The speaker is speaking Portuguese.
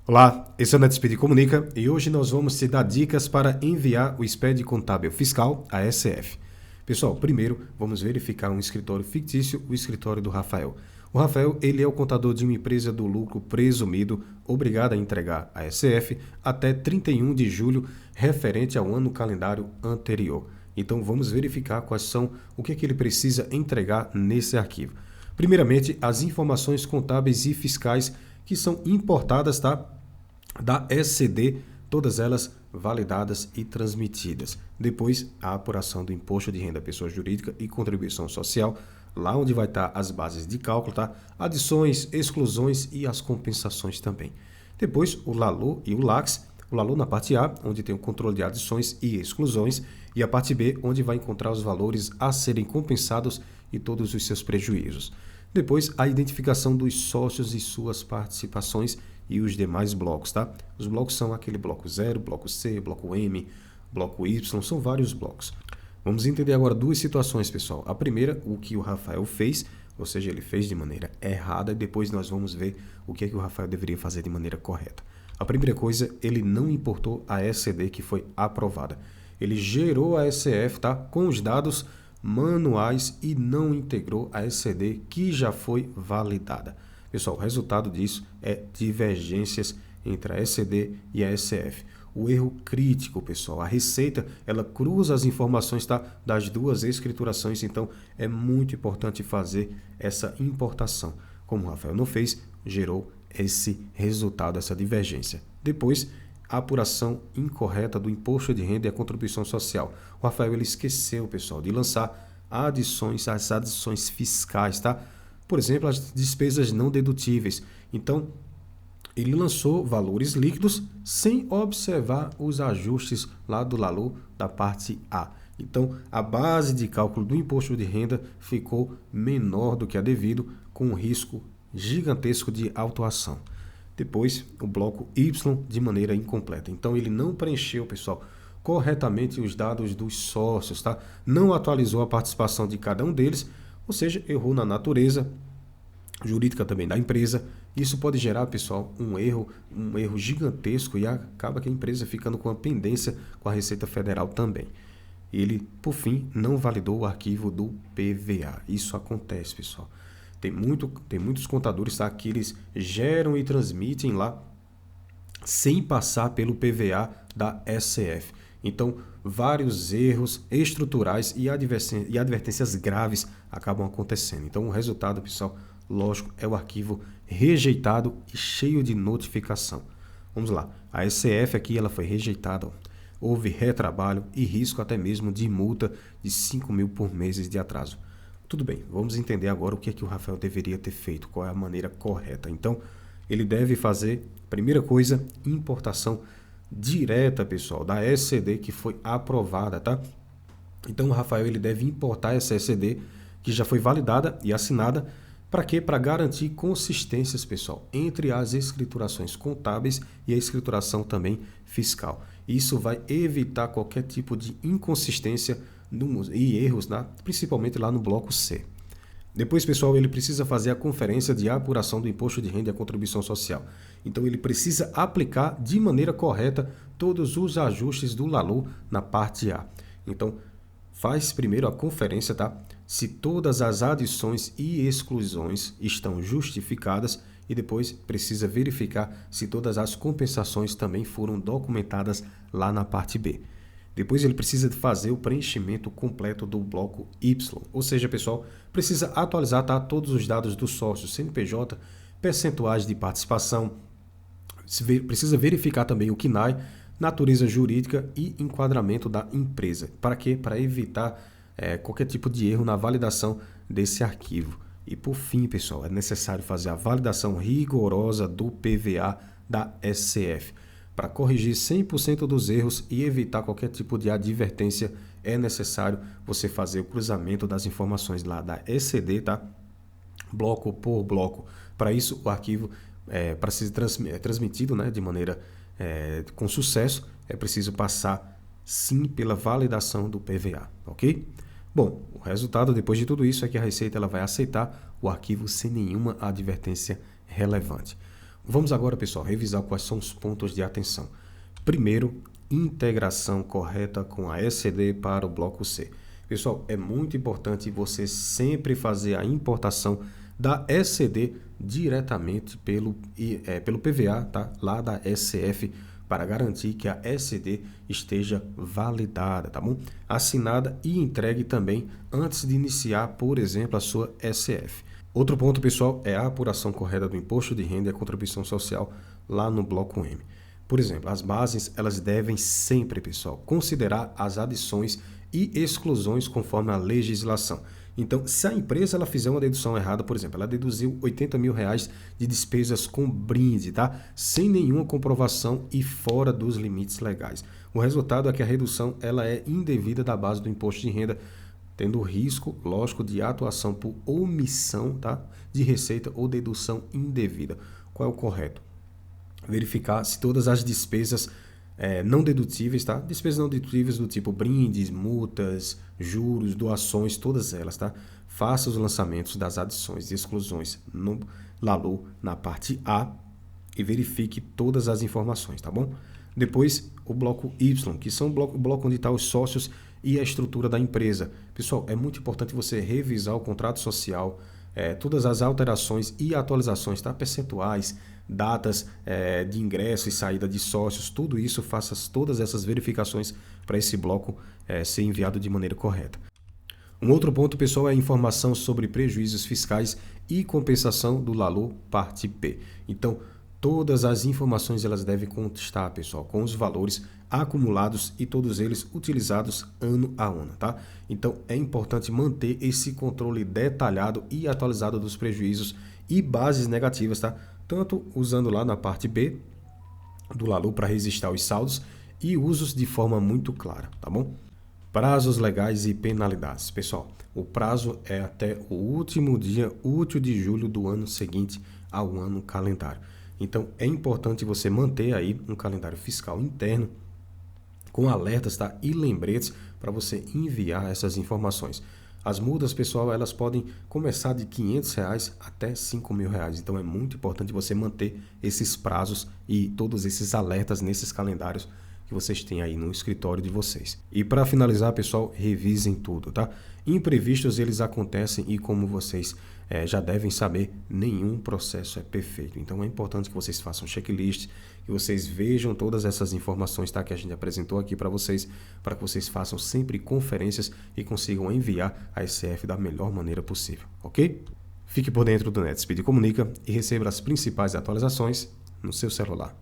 Olá, esse é o NetSpeed Comunica e hoje nós vamos te dar dicas para enviar o SPED contábil fiscal à SF. Pessoal, primeiro vamos verificar um escritório fictício, o escritório do Rafael. O Rafael, ele é o contador de uma empresa do lucro presumido, obrigado a entregar à SF até 31 de julho, referente ao ano calendário anterior. Então vamos verificar quais são, o que ele precisa entregar nesse arquivo. Primeiramente, as informações contábeis e fiscais que são importadas, tá? Da SCD, todas elas validadas e transmitidas. Depois, a apuração do imposto de renda pessoa jurídica e contribuição social, lá onde vai estar as bases de cálculo, tá? Adições, exclusões e as compensações também. Depois, o LALU e o LAX. O LALU na parte A, onde tem o controle de adições e exclusões, e a parte B, onde vai encontrar os valores a serem compensados e todos os seus prejuízos. Depois, a identificação dos sócios e suas participações e os demais blocos, tá? Os blocos são aquele bloco 0, bloco C, bloco M, bloco Y, são vários blocos. Vamos entender agora duas situações, pessoal. A primeira, o que o Rafael fez, ou seja, ele fez de maneira errada, e depois nós vamos ver o que o Rafael deveria fazer de maneira correta. A primeira coisa, ele não importou a SCD que foi aprovada. Ele gerou a SF, tá? Com os dados manuais e não integrou a SCD que já foi validada. Pessoal, o resultado disso é divergências entre a SCD e a SF. O erro crítico, pessoal, a Receita, ela cruza as informações, tá, das duas escriturações, então é muito importante fazer essa importação. Como o Rafael não fez, gerou esse resultado, essa divergência. Depois, a apuração incorreta do imposto de renda e a contribuição social. O Rafael ele esqueceu, pessoal, de lançar as adições fiscais, tá? Por exemplo, as despesas não dedutíveis. Então, ele lançou valores líquidos sem observar os ajustes lá do LALU da parte A. Então, a base de cálculo do imposto de renda ficou menor do que a devido, com um risco gigantesco de autuação. Depois, o bloco Y de maneira incompleta. Então, ele não preencheu, pessoal, corretamente os dados dos sócios, tá? Não atualizou a participação de cada um deles, ou seja, errou na natureza jurídica também da empresa. Isso pode gerar, pessoal, um erro gigantesco e acaba que a empresa ficando com a pendência com a Receita Federal também. Ele, por fim, não validou o arquivo do PVA. Isso acontece, pessoal. Tem muitos contadores, tá, que eles geram e transmitem lá sem passar pelo PVA da SF. Então, vários erros estruturais e advertências graves acabam acontecendo. Então, o resultado, pessoal, lógico, é o arquivo rejeitado e cheio de notificação. Vamos lá. A SF aqui ela foi rejeitada. Houve retrabalho e risco até mesmo de multa de 5 mil por meses de atraso. Tudo bem, vamos entender agora o que o Rafael deveria ter feito, qual é a maneira correta. Então, ele deve fazer, primeira coisa, importação direta, pessoal, da SCD que foi aprovada, tá? Então, o Rafael ele deve importar essa SCD que já foi validada e assinada. Para quê? Para garantir consistências, pessoal, entre as escriturações contábeis e a escrituração também fiscal. Isso vai evitar qualquer tipo de inconsistência e erros, né? Principalmente lá no bloco C. Depois, pessoal, ele precisa fazer a conferência de apuração do imposto de renda e a contribuição social. Então, ele precisa aplicar de maneira correta todos os ajustes do LALU na parte A. Então, faz primeiro a conferência, tá? Se todas as adições e exclusões estão justificadas e depois precisa verificar se todas as compensações também foram documentadas lá na parte B. Depois ele precisa fazer o preenchimento completo do bloco Y, ou seja, pessoal, precisa atualizar, tá, todos os dados do sócio, CNPJ, percentuais de participação, precisa verificar também o CNAE, natureza jurídica e enquadramento da empresa. Para quê? Para evitar qualquer tipo de erro na validação desse arquivo. E por fim, pessoal, é necessário fazer a validação rigorosa do PVA da SCF. Para corrigir 100% dos erros e evitar qualquer tipo de advertência, é necessário você fazer o cruzamento das informações lá da SCD, tá? Bloco por bloco. Para isso, o arquivo, para ser transmitido, né, de maneira com sucesso, é preciso passar sim pela validação do PVA, ok? Bom, o resultado depois de tudo isso é que a Receita ela vai aceitar o arquivo sem nenhuma advertência relevante. Vamos agora, pessoal, revisar quais são os pontos de atenção. Primeiro, integração correta com a ECD para o bloco C. Pessoal, é muito importante você sempre fazer a importação da ECD diretamente pelo PVA, tá? Lá da SF, para garantir que a ECD esteja validada, tá bom? Assinada e entregue também antes de iniciar, por exemplo, a sua SF. Outro ponto, pessoal, é a apuração correta do imposto de renda e a contribuição social lá no bloco M. Por exemplo, as bases, elas devem sempre, pessoal, considerar as adições e exclusões conforme a legislação. Então, se a empresa ela fizer uma dedução errada, por exemplo, ela deduziu R$80 mil de despesas com brinde, tá? Sem nenhuma comprovação e fora dos limites legais. O resultado é que a redução ela é indevida da base do imposto de renda, tendo o risco, lógico, de atuação por omissão, tá? De receita ou dedução indevida. Qual é o correto? Verificar se todas as despesas não dedutíveis, tá? Despesas não dedutíveis do tipo brindes, multas, juros, doações, todas elas, tá? Faça os lançamentos das adições e exclusões no LALU na parte A e verifique todas as informações, tá bom? Depois, o bloco Y, que são o bloco onde estão os sócios e a estrutura da empresa. Pessoal, é muito importante você revisar o contrato social, todas as alterações e atualizações, tá? Percentuais, datas de ingresso e saída de sócios, tudo isso, faça todas essas verificações para esse bloco ser enviado de maneira correta. Um outro ponto, pessoal, é a informação sobre prejuízos fiscais e compensação do LALU parte P. Então, todas as informações elas devem constar, pessoal, com os valores acumulados e todos eles utilizados ano a ano, tá? Então, é importante manter esse controle detalhado e atualizado dos prejuízos e bases negativas, tá? Tanto usando lá na parte B do LALU para registrar os saldos e usos de forma muito clara, tá bom? Prazos legais e penalidades. Pessoal, o prazo é até o último dia útil de julho do ano seguinte ao ano calendário. Então, é importante você manter aí um calendário fiscal interno com alertas, tá? E lembretes para você enviar essas informações. As multas, pessoal, elas podem começar de R$500 até R$5.000. Então, é muito importante você manter esses prazos e todos esses alertas nesses calendários que vocês têm aí no escritório de vocês. E para finalizar, pessoal, revisem tudo, tá? Imprevistos, eles acontecem e como vocês já devem saber, nenhum processo é perfeito. Então é importante que vocês façam checklist, que vocês vejam todas essas informações, tá? Que a gente apresentou aqui para vocês façam sempre conferências e consigam enviar a SF da melhor maneira possível, ok? Fique por dentro do NetSpeed Comunica e receba as principais atualizações no seu celular.